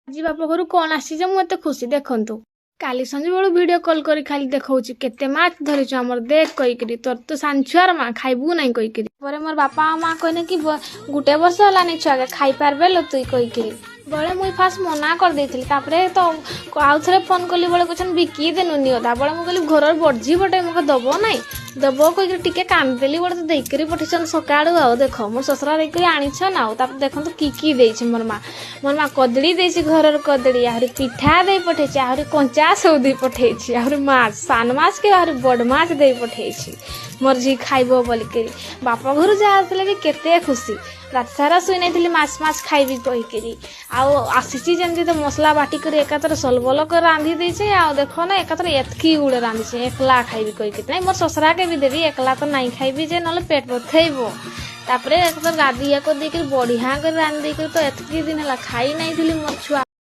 ଆଜି ବାପ ଘରୁ କଣ ଆସିଛି ଯେ ମୁଁ ଏତେ ଖୁସି ଦେଖନ୍ତୁ। କାଲି ସଞ୍ଜ ବେଳୁ ଭିଡିଓ କଲ୍ କରି ଖାଲି ଦେଖଉଛି କେତେ ମାଛ ଧରିଛୁ ଆମର ଦେଖ କହିକିରି ତୋର ତ ସାନଛୁଆର ମା ଖାଇବୁ ନାଇଁ କହିକିରି। ପରେ ମୋର ବାପା ଆଉ ମା କହିଲେ କି ଗୁଟେ ବର୍ଷ ହେଲାନି ଛୁଆକେ ଖାଇପାରବେ लो ତୁଇ କହିକିରି। बड़े मुई फास्ट मना कर देइथिली तापरे तो आउ थरे फोन कली बड़े क्वेश्चन बिकी देनु नियता बड़े मु कहली घर बड़झी बटे मके दबो नाही दबो कहि टिके कांदेली बड़े देइकरी पठिसन सकाळु आउ देखो मोर ससरा देइकरी आनिछ ना ताप देखंतु की देइछ मोर मां कदड़ी देइछ घरर कदड़ी आहुरी पिठा देइ पठेछि आहुरी कंचा सौदी पठेछि आहुरी माछ सान माछ के आहुरी बड़ माछ देइ पठेछि मोर जी खाइबो बोलिकरी बापा घर जा आसले भी केते खुशी रात सारा शुई नहीं माछ खाइबी कहीकि आसी जमी तो मसला बाटिक एकातर सलबल कर रांधि देचे आ देख ना एकातर एतकी गुड़े रांधि एकला खाइबी कहीकि नहीं मोर ससरा के भी देवी एकला तो नहीं खाइबी जे ना पेट बथेब तापर गादिया कर बढ़िया कर रांधि देकर तो एतकी दिन है खाई नहीं मोर छुआ।